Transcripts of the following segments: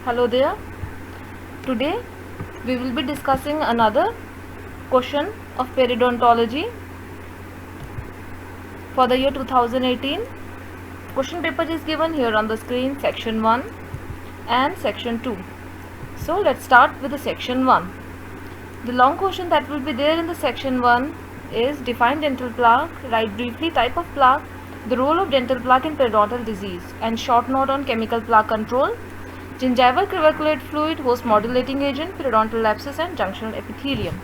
Hello there. Today we will be discussing another question of periodontology for the year 2018. Question paper is given here on the screen, section 1 and section 2. So let's start with the section 1. The long question that will be there in the section 1 is define dental plaque, write briefly type of plaque, the role of dental plaque in periodontal disease, and short note on chemical plaque control, gingival cribriculate fluid, host modulating agent, periodontal lapses and junctional epithelium.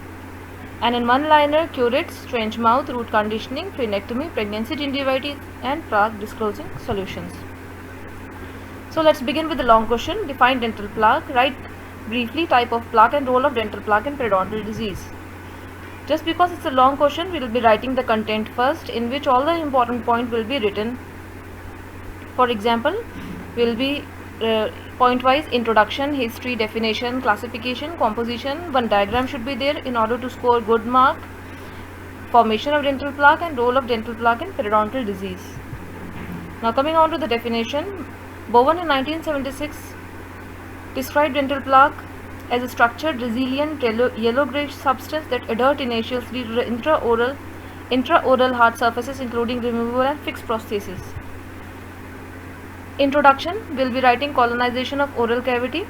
And in one-liner, curates, strange mouth, root conditioning, frenectomy, pregnancy gingivitis and plaque disclosing solutions. So let's begin with the long question. Define dental plaque, write briefly type of plaque and role of dental plaque in periodontal disease. Just because it's a long question, we will be writing the content first, in which all the important points will be written. For example, we will be point-wise introduction, history, definition, classification, composition. One diagram should be there in order to score good mark. Formation of dental plaque and role of dental plaque in periodontal disease. Now coming on to the definition, Bowen in 1976 described dental plaque as a structured, resilient, yellow-grayish substance that adhere tenaciously to the intraoral hard surfaces, including removable and fixed prosthesis. Introduction, will be writing colonization of oral cavity.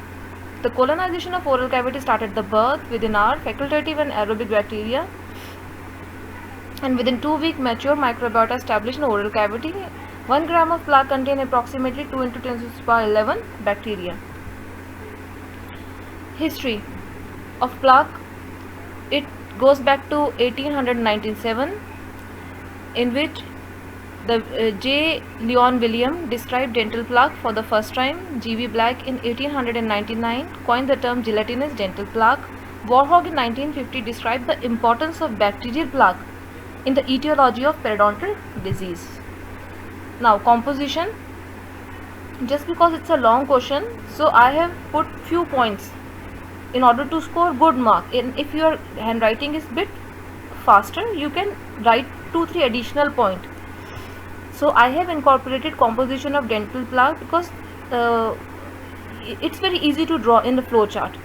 The colonization of oral cavity started the birth within our facultative and aerobic bacteria, and within 2 weeks mature microbiota established in oral cavity. 1 gram of plaque contains approximately 2 × 10⁻11 bacteria. History of plaque, it goes back to 1897, in which the J. Leon William described dental plaque for the first time. G.V. Black in 1899 coined the term gelatinous dental plaque. Warhol in 1950 described the importance of bacterial plaque in the etiology of periodontal disease. Now composition, just because it's a long question, so I have put few points in order to score good mark. And if your handwriting is bit faster, you can write 2-3 additional points. So I have incorporated composition of dental plaque because it's very easy to draw in the flow chart.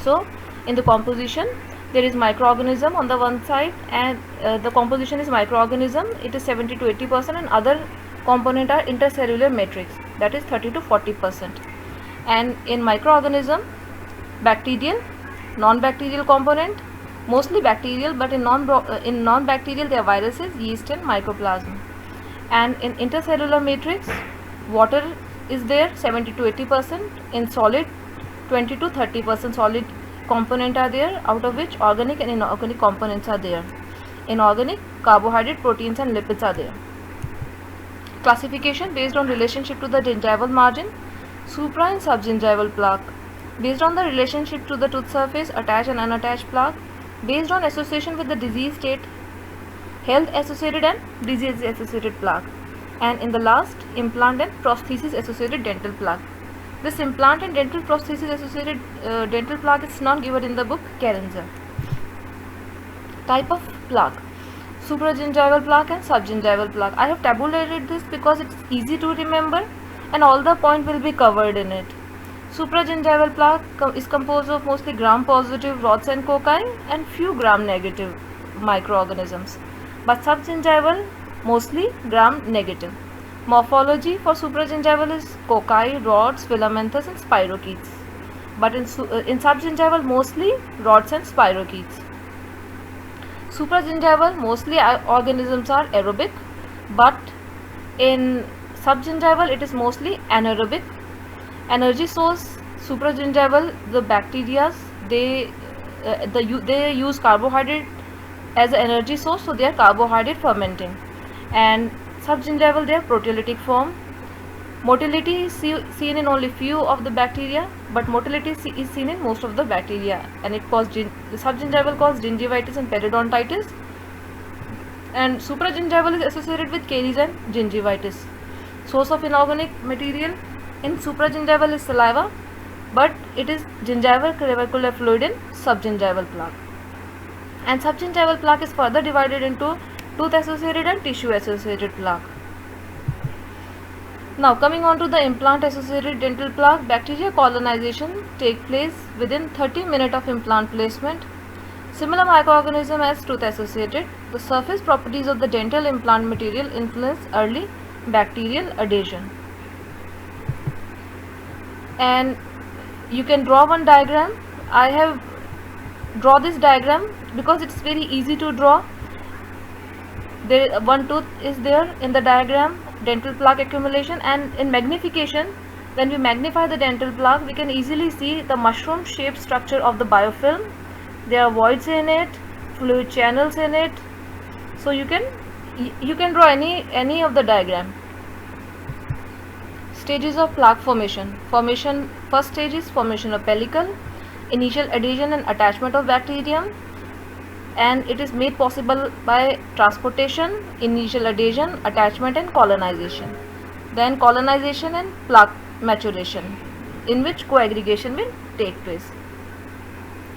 So in the composition, there is microorganism on the one side, and the composition is microorganism, it is 70 to 80%, and other component are intercellular matrix, that is 30 to 40%. And in microorganism, bacterial, non-bacterial component, mostly bacterial, but in non-bacterial there are viruses, yeast and mycoplasma. And in intercellular matrix, water is there 70 to 80%, in solid 20 to 30% solid component are there, out of which organic and inorganic components are there. In organic, carbohydrate, proteins and lipids are there. Classification based on relationship to the gingival margin, supra and subgingival plaque. Based on the relationship to the tooth surface, attached and unattached plaque. Based on association with the disease state, health associated and disease associated plaque. And in the last, implant and prosthesis associated dental plaque. This implant and dental prosthesis associated dental plaque is not given in the book Carenza. Type of plaque, supragingival plaque and subgingival plaque. I have tabulated this because it's easy to remember and all the points will be covered in it. Supragingival plaque is composed of mostly gram-positive rods and cocci and few gram-negative microorganisms, but subgingival mostly gram-negative. Morphology for supragingival is cocci, rods, filamentous and spirochetes, but in subgingival mostly rods and spirochetes. Supragingival mostly organisms are aerobic, but in subgingival it is mostly anaerobic. Energy source, supragingival, the bacteria, they use carbohydrate as an energy source, so they are carbohydrate fermenting. And subgingival, they are proteolytic form. Motility is seen in only few of the bacteria, but motility is seen in most of the bacteria, and it causes the subgingival cause gingivitis and periodontitis, and supragingival is associated with caries and gingivitis. Source of inorganic material in supragingival is saliva, but it is gingival cribricular fluid in subgingival plaque. And subgingival plaque is further divided into tooth associated and tissue associated plaque. Now coming on to the implant associated dental plaque, bacteria colonization take place within 30 minutes of implant placement. Similar microorganism as tooth associated, the surface properties of the dental implant material influence early bacterial adhesion. And you can draw one diagram. I have draw this diagram because it's very easy to draw. There one tooth is there in the diagram, dental plaque accumulation, and in magnification, when we magnify the dental plaque, we can easily see the mushroom shaped structure of the biofilm. There are voids in it, fluid channels in it, so you can draw any of the diagram. Stages of plaque formation. First stage is formation of pellicle, initial adhesion and attachment of bacterium, and it is made possible by transportation, initial adhesion, attachment and colonization. Then colonization and plaque maturation, in which coaggregation will take place.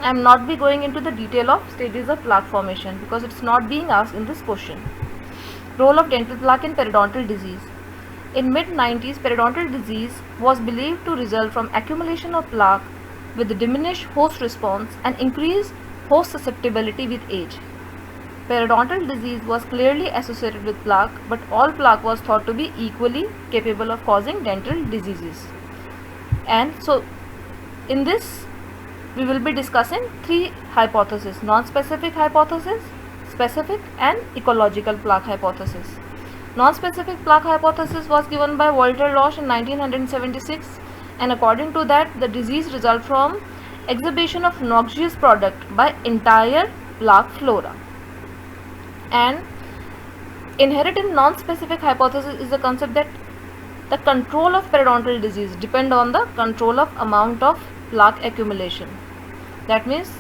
I am not be going into the detail of stages of plaque formation because it's not being asked in this question. Role of dental plaque in periodontal disease. In mid-90s, periodontal disease was believed to result from accumulation of plaque with diminished host response and increased host susceptibility with age. Periodontal disease was clearly associated with plaque, but all plaque was thought to be equally capable of causing dental diseases. And so in this we will be discussing three hypotheses: non-specific hypothesis, specific and ecological plaque hypothesis. Non-specific plaque hypothesis was given by Walter Losch in 1976, and according to that, the disease results from exhibition of noxious product by entire plaque flora. And inherent in non-specific hypothesis is the concept that the control of periodontal disease depend on the control of amount of plaque accumulation. That means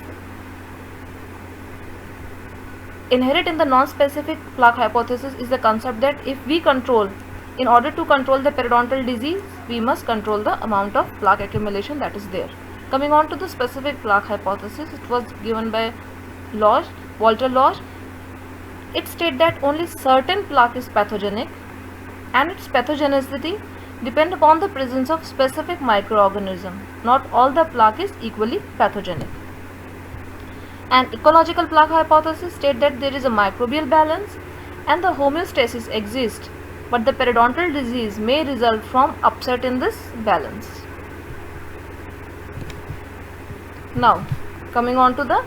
inherent in the non-specific plaque hypothesis is the concept that if we control, in order to control the periodontal disease, we must control the amount of plaque accumulation that is there. Coming on to the specific plaque hypothesis, it was given by Walter Losch. It states that only certain plaque is pathogenic, and its pathogenicity depend upon the presence of specific microorganism. Not all the plaque is equally pathogenic. And ecological plaque hypothesis states that there is a microbial balance and the homeostasis exists, but the periodontal disease may result from upset in this balance. Now coming on to the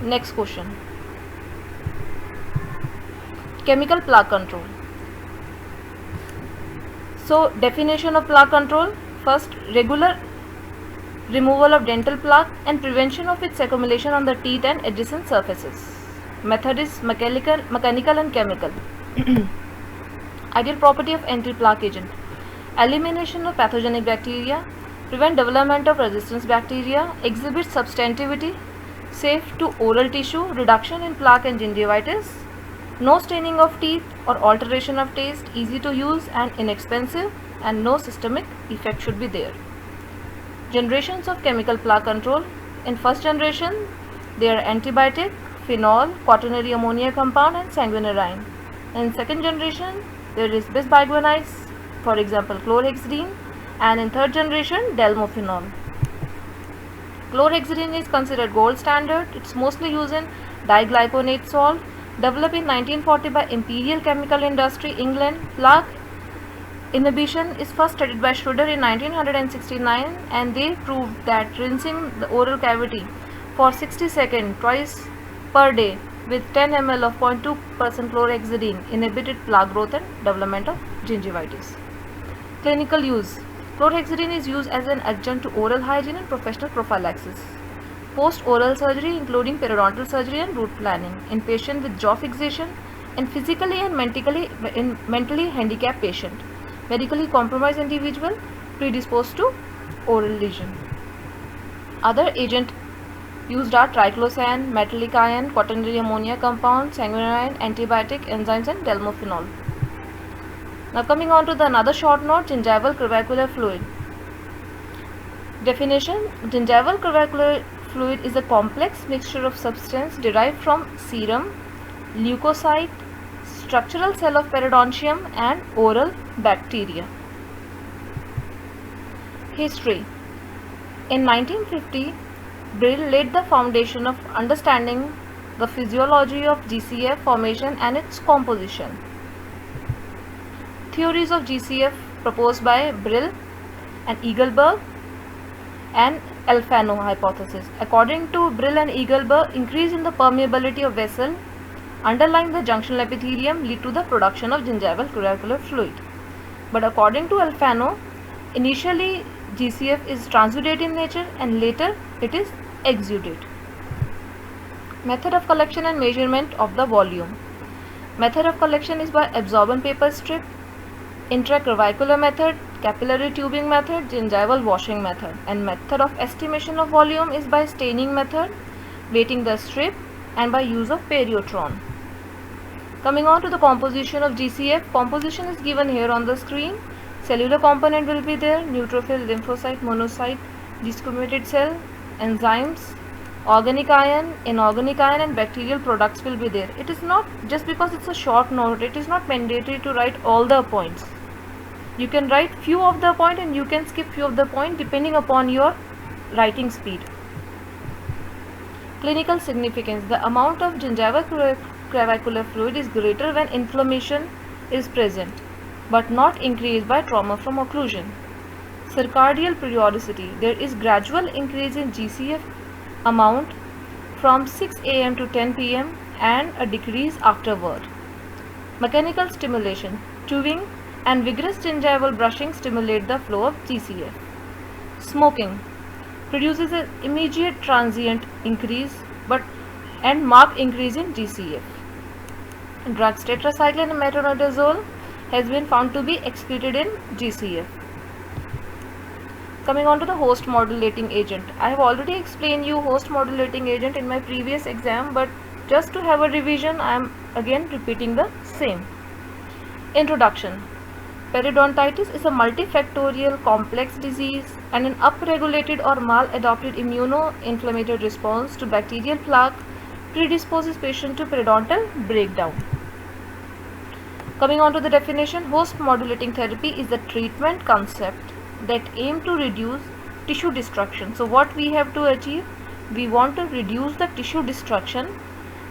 next question. Chemical plaque control. So definition of plaque control: first, regular removal of dental plaque and prevention of its accumulation on the teeth and adjacent surfaces. Method is mechanical and chemical. Ideal property of anti-plaque agent: elimination of pathogenic bacteria, prevent development of resistance bacteria, exhibit substantivity, safe to oral tissue, reduction in plaque and gingivitis, no staining of teeth or alteration of taste, easy to use and inexpensive, and no systemic effect should be there. Generations of chemical plaque control. In first generation, they are antibiotic, phenol, quaternary ammonia compound and sanguinarine. In second generation, there is bisbiguanides, for example chlorhexidine, and in third generation, delmophenol. Chlorhexidine is considered gold standard. It's mostly used in diglyconate salt, developed in 1940 by Imperial Chemical Industry, England. Plaque inhibition is first studied by Schroeder in 1969, and they proved that rinsing the oral cavity for 60 seconds twice per day with 10 ml of 0.2% chlorhexidine inhibited plaque growth and development of gingivitis. Clinical use. Chlorhexidine is used as an adjunct to oral hygiene and professional prophylaxis. Post-oral surgery, including periodontal surgery and root planning, in patients with jaw fixation, and physically and mentally handicapped patient, medically compromised individual predisposed to oral lesion. Other agents used are triclosan, metallic ion, quaternary ammonia compound, sanguinarine, antibiotic, enzymes and delmophenol. Now coming on to the another short note, gingival curvacular fluid. Definition: gingival curvacular fluid is a complex mixture of substance derived from serum, leukocyte, structural cell of periodontium and oral bacteria. History. In 1950, Brill laid the foundation of understanding the physiology of GCF formation and its composition. Theories of GCF proposed by Brill and Eagleburg and Alfano hypothesis. According to Brill and Eagleburg, increase in the permeability of vessel underlying the junctional epithelium lead to the production of gingival coracolar fluid. But according to Alfano, initially GCF is transudate in nature and later it is exudate. Method of collection and measurement of the volume. Method of collection is by absorbent paper strip, intraclavicular method, capillary tubing method, gingival washing method, and method of estimation of volume is by staining method, weighting the strip, and by use of periotron. Coming on to the composition of GCF, composition is given here on the screen. Cellular component will be there, neutrophil, lymphocyte, monocyte, desquamated cell, enzymes, organic ion, inorganic ion, and bacterial products will be there. It is not, just because it's a short note, it is not mandatory to write all the points. You can write few of the point and you can skip few of the point depending upon your writing speed. Clinical significance. The amount of gingival clavicular fluid is greater when inflammation is present, but not increased by trauma from occlusion. Circadial periodicity. There is gradual increase in GCF amount from 6 am to 10 pm and a decrease afterward. Mechanical stimulation. Chewing and vigorous gingival brushing stimulate the flow of GCF. Smoking produces an immediate transient increase and marked increase in GCF. Drugs tetracycline and metronidazole has been found to be excreted in GCF. Coming on to the host modulating agent. I have already explained you host modulating agent in my previous exam, but just to have a revision, I am again repeating the same. Introduction. Periodontitis is a multifactorial complex disease and an upregulated or maladapted immuno-inflammatory response to bacterial plaque predisposes patient to periodontal breakdown. Coming on to the definition, host modulating therapy is the treatment concept that aim to reduce tissue destruction. So what we have to achieve? We want to reduce the tissue destruction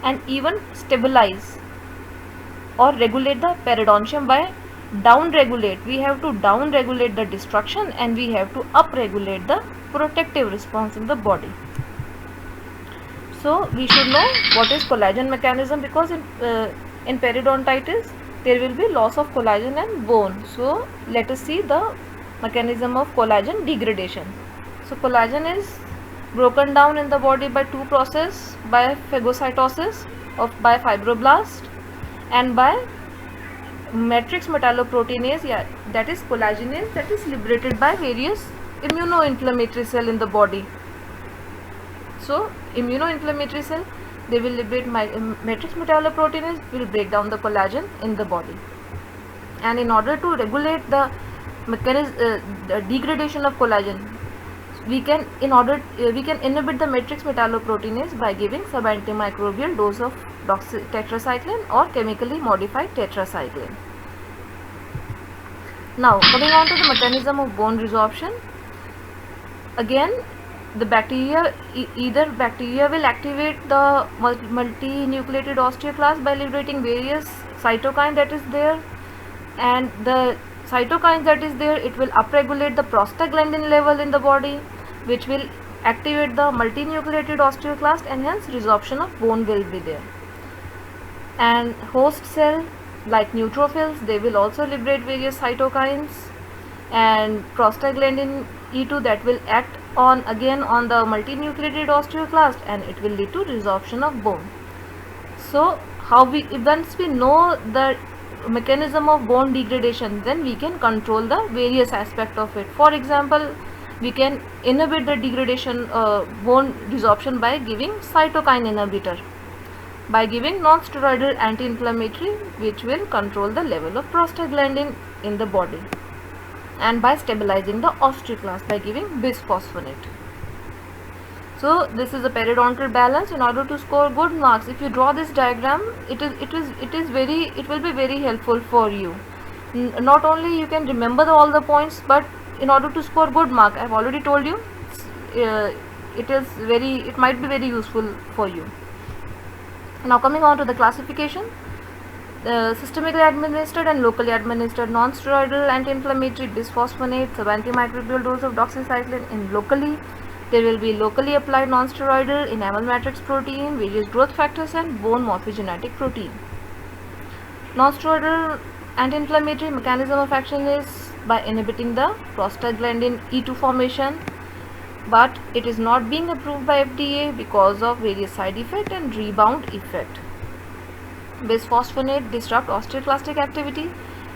and even stabilize or regulate the periodontium by down-regulate. We have to down-regulate the destruction and we have to up-regulate the protective response in the body. So we should know what is collagen mechanism, because in periodontitis there will be loss of collagen and bone. So let us see the mechanism of collagen degradation. So collagen is broken down in the body by two processes, by phagocytosis by fibroblast and by matrix metalloproteinase, that is collagenase, that is liberated by various immunoinflammatory cell in the body. So immunoinflammatory cell, they will liberate matrix metalloproteinase, will break down the collagen in the body. And in order to regulate the the degradation of collagen, we can inhibit the matrix metalloproteinase by giving subantimicrobial dose of tetracycline or chemically modified tetracycline. Now coming on to the mechanism of bone resorption. Again, the bacteria, either bacteria will activate the multinucleated osteoclast by liberating various cytokines that is there, and the cytokines that is there, it will upregulate the prostaglandin level in the body, which will activate the multinucleated osteoclast, and hence resorption of bone will be there. And host cell like neutrophils, they will also liberate various cytokines, and prostaglandin E2 that will act on the multinucleated osteoclast, and it will lead to resorption of bone. So once we know the mechanism of bone degradation, then we can control the various aspects of it. For example, we can inhibit the degradation bone resorption by giving cytokine inhibitor, by giving non-steroidal anti-inflammatory, which will control the level of prostaglandin in the body, and by stabilizing the osteoclast by giving bisphosphonate. So this is a periodontal balance. In order to score good marks, if you draw this diagram, it will be very helpful for you. Not only you can remember all the points, but in order to score good mark, I have already told you, it might be very useful for you. Now coming on to the classification, systemically administered and locally administered non-steroidal anti-inflammatory bisphosphonates, sub-antimicrobial dose of doxycycline. In locally, there will be locally applied non-steroidal enamel matrix protein, various growth factors, and bone morphogenetic protein. Non-steroidal anti-inflammatory mechanism of action is by inhibiting the prostaglandin E2 formation, but it is not being approved by FDA because of various side effect and rebound effect. Bisphosphonate disrupt osteoclastic activity.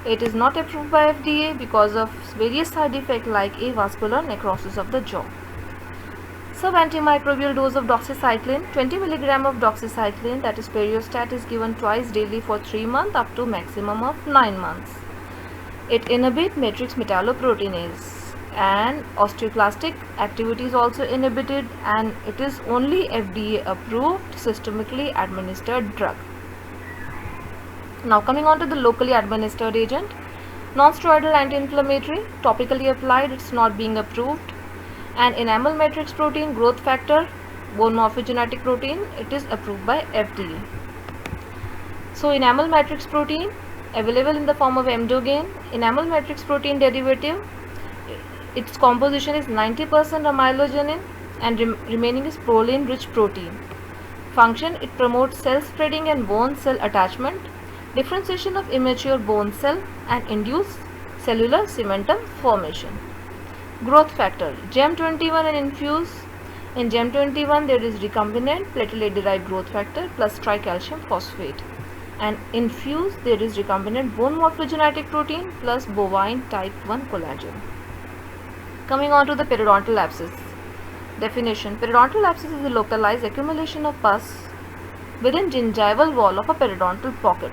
It is not approved by FDA because of various side effects like avascular necrosis of the jaw. Sub-antimicrobial dose of doxycycline, 20 mg of doxycycline, that is Periostat, is given twice daily for 3 months up to maximum of 9 months. It inhibits matrix metalloproteinase, and osteoclastic activity is also inhibited, and it is only FDA approved systemically administered drug. Now coming on to the locally administered agent, non-steroidal anti-inflammatory, topically applied, it's not being approved. And enamel matrix protein, growth factor, bone morphogenetic protein, it is approved by FDA. So enamel matrix protein available in the form of Emdogain. Enamel matrix protein derivative, its composition is 90% amylogenin and remaining is proline rich protein. Function, it promotes cell spreading and bone cell attachment, differentiation of immature bone cell, and induce cellular cementum formation. Growth factor, GEM21 and infuse. In GEM21 there is recombinant platelet derived growth factor plus tricalcium phosphate, and infuse there is recombinant bone morphogenetic protein plus bovine type 1 collagen. Coming on to the periodontal abscess. Definition: periodontal abscess is a localized accumulation of pus within gingival wall of a periodontal pocket.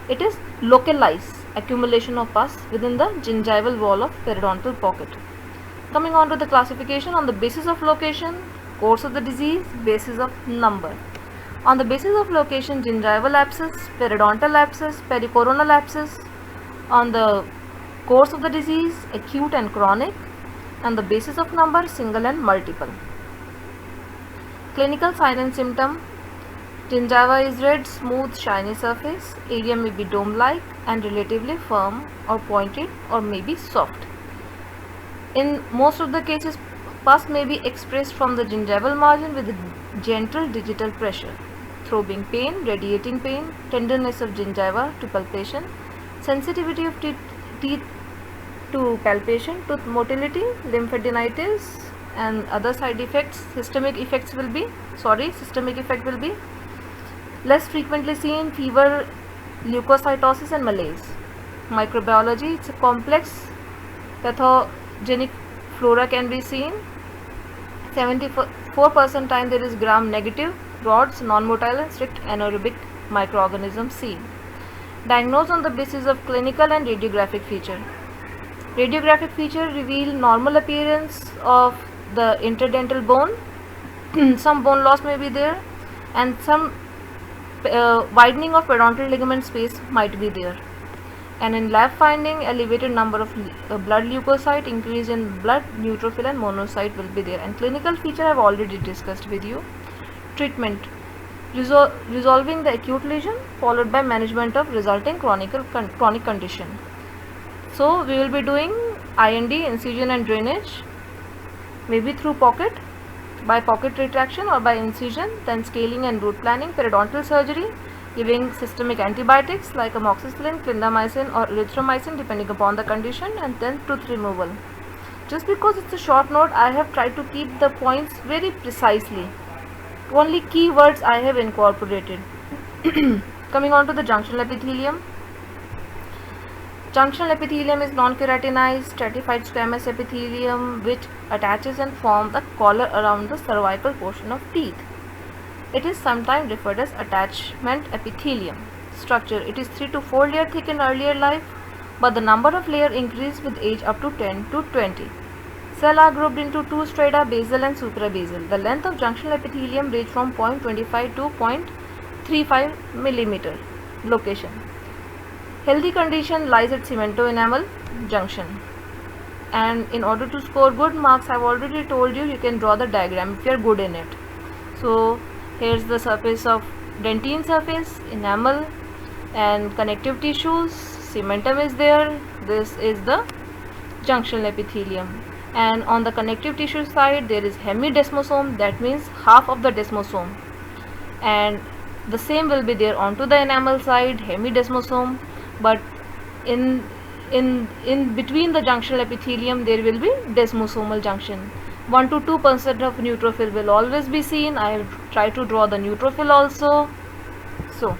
It is localized accumulation of pus within the gingival wall of periodontal pocket. Coming on to the classification on the basis of location, course of the disease, basis of number. On the basis of location, gingival abscess, periodontal abscess, pericoronal abscess. On the course of the disease, acute and chronic. And the basis of number, single and multiple. Clinical sign and symptom: gingiva is red, smooth, shiny surface. Area may be dome-like and relatively firm or pointed or may be soft. In most of the cases, pus may be expressed from the gingival margin with gentle digital pressure. Throbbing pain, radiating pain, tenderness of gingiva to palpation, sensitivity of teeth to palpation, tooth motility, lymphadenitis, and other side effects. Systemic effect will be less frequently seen: fever, leukocytosis, and malaise. Microbiology, it's a complex pathogenic flora can be seen. 74% time there is gram negative rods, non-motile and strict anaerobic microorganisms seen. Diagnosed on the basis of clinical and radiographic feature. Radiographic feature reveal normal appearance of the interdental bone. Some bone loss may be there, and some widening of periodontal ligament space might be there. And in lab finding, elevated number of blood leukocyte, increase in blood neutrophil and monocyte will be there. And clinical feature I have already discussed with you. Treatment: resolving the acute lesion followed by management of resulting chronic condition. So we will be doing IND, incision and drainage, maybe through pocket, by pocket retraction or by incision, then scaling and root planning, periodontal surgery, giving systemic antibiotics like amoxicillin, clindamycin or erythromycin depending upon the condition, and then tooth removal. Just because it's a short note, I have tried to keep the points very precisely. Only keywords I have incorporated. Coming on to the junctional epithelium. Junctional epithelium is non-keratinized stratified squamous epithelium which attaches and forms the collar around the cervical portion of teeth. It is sometimes referred as attachment epithelium. Structure: it is 3 to 4 layer thick in earlier life, but the number of layer increase with age up to 10 to 20. Cells are grouped into two strata, basal and suprabasal. The length of junctional epithelium range from 0.25 to 0.35 millimeter. Location. Healthy condition lies at cemento-enamel junction. And in order to score good marks, I've already told you, you can draw the diagram if you are good in it. So here's the surface of dentine surface, enamel and connective tissues, cementum is there. This is the junctional epithelium. And on the connective tissue side there is hemidesmosome, that means half of the desmosome, and the same will be there onto the enamel side, hemidesmosome, but in between the junctional epithelium there will be desmosomal junction. 1 to 2% of neutrophil will always be seen. I will try to draw the neutrophil also. So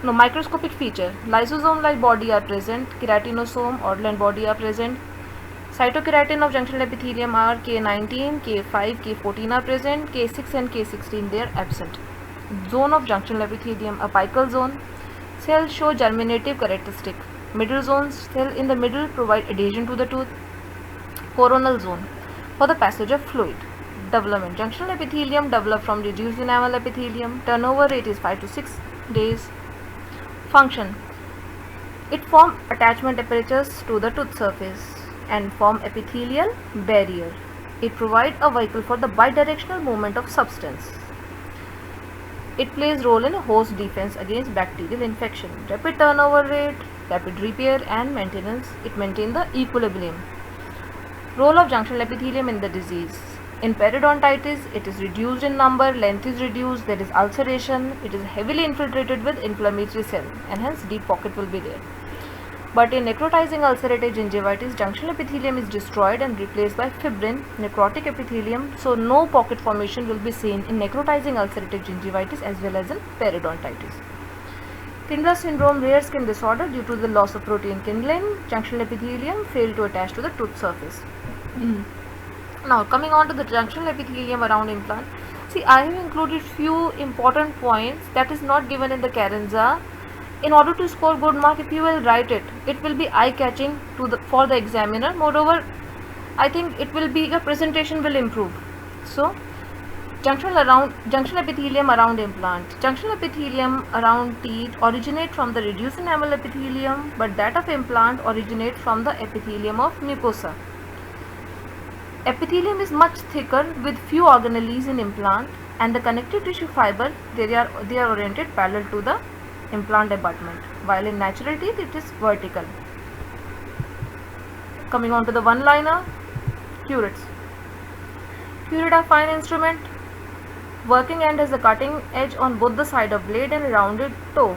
now microscopic feature, lysosome like body are present, keratinosome, Odland body are present. Cytokeratin of junctional epithelium are K19, K5, K14 are present, K6 and K16 they are absent. Zone of junctional epithelium, apical zone. Cells show germinative characteristic. Middle zones, cell in the middle provide adhesion to the tooth. Coronal zone, for the passage of fluid. Development, junctional epithelium develop from reduced enamel epithelium. Turnover rate is 5 to 6 days. Function, it form attachment apertures to the tooth surface and form epithelial barrier. It provides a vehicle for the bidirectional movement of substance. It plays role in a host defense against bacterial infection. Rapid turnover rate, rapid repair and maintenance. It maintains the equilibrium. Role of junctional epithelium in the disease. In periodontitis, it is reduced in number, length is reduced, there is ulceration, it is heavily infiltrated with inflammatory cell and hence deep pocket will be there. But in necrotizing ulcerative gingivitis, junctional epithelium is destroyed and replaced by fibrin, necrotic epithelium, so no pocket formation will be seen in necrotizing ulcerative gingivitis as well as in periodontitis. Kindler syndrome, rare skin disorder due to the loss of protein kindling, junctional epithelium fail to attach to the tooth surface. Now coming on to the junctional epithelium around implant. See, I have included few important points that is not given in the Carenza. In order to score good mark, if you will write it, it will be eye-catching for the examiner. Moreover, I think it will be, your presentation will improve. So, junctional epithelium around implant. Junctional epithelium around teeth originate from the reduced enamel epithelium, but that of implant originate from the epithelium of mucosa. Epithelium is much thicker with few organelles in implant, and the connective tissue fiber they are oriented parallel to the implant abutment, while in natural teeth it is vertical. Coming on to the one-liner, curates. Curate are fine instrument. Working end has a cutting edge on both the side of blade and rounded toe.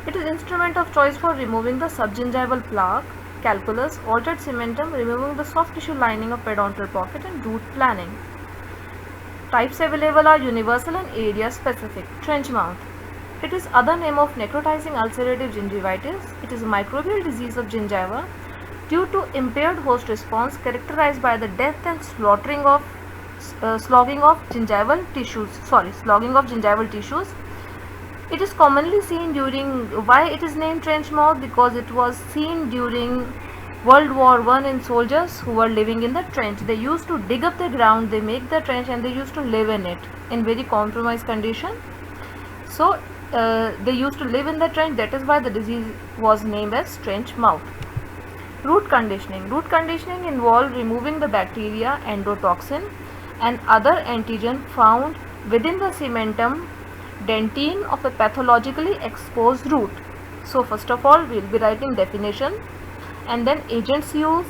It is instrument of choice for removing the subgingival plaque, calculus, altered cementum, removing the soft tissue lining of periodontal pocket and root planning. Types available are universal and area specific. Trench mouth. It is other name of necrotizing ulcerative gingivitis. It is a microbial disease of gingiva due to impaired host response characterized by the death and slogging of gingival tissues. It is commonly seen during, why it is named trench mouth? Because it was seen during World War I in soldiers who were living in the trench. They used to dig up the ground, they make the trench and they used to live in it in very compromised condition. So they used to live in the trench, that is why the disease was named as trench mouth. Root conditioning. Root conditioning involved removing the bacteria, endotoxin and other antigen found within the cementum dentine of a pathologically exposed root. So first of all we will be writing definition and then agents used: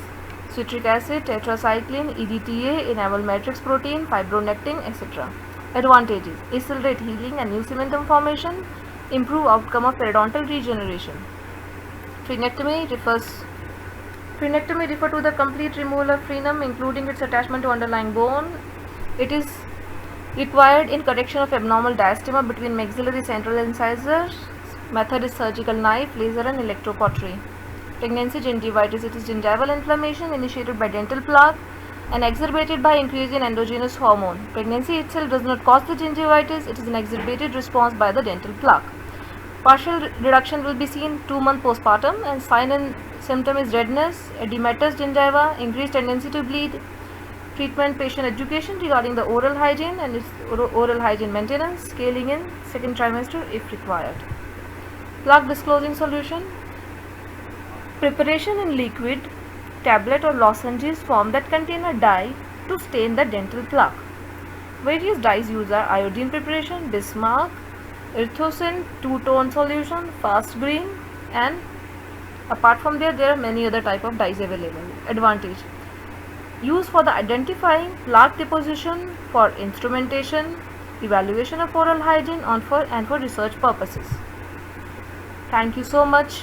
citric acid, tetracycline, EDTA, enamel matrix protein, fibronectin, etc. Advantages: accelerate healing and new cementum formation, improve outcome of periodontal regeneration. Frenectomy refer to the complete removal of frenum including its attachment to underlying bone. It is required in correction of abnormal diastema between maxillary central incisors. Method is surgical knife, laser and electrocautery. Pregnancy gingivitis. It is gingival inflammation initiated by dental plaque and exacerbated by increase in endogenous hormone. Pregnancy itself does not cause the gingivitis, it is an exacerbated response by the dental plaque. Partial reduction will be seen 2 months postpartum, and sign and symptom is redness, edematous gingiva, increased tendency to bleed. Treatment, patient education regarding the oral hygiene and its oral hygiene maintenance, scaling in second trimester if required. Plaque disclosing solution. Preparation in liquid, tablet or lozenges form that contain a dye to stain the dental plaque. Various dyes used are iodine preparation, Bismarck, erythrocin, two-tone solution, fast green, and apart from there are many other type of dyes available. Advantage: used for the identifying plaque deposition, for instrumentation, evaluation of oral hygiene, and for research purposes. Thank you so much.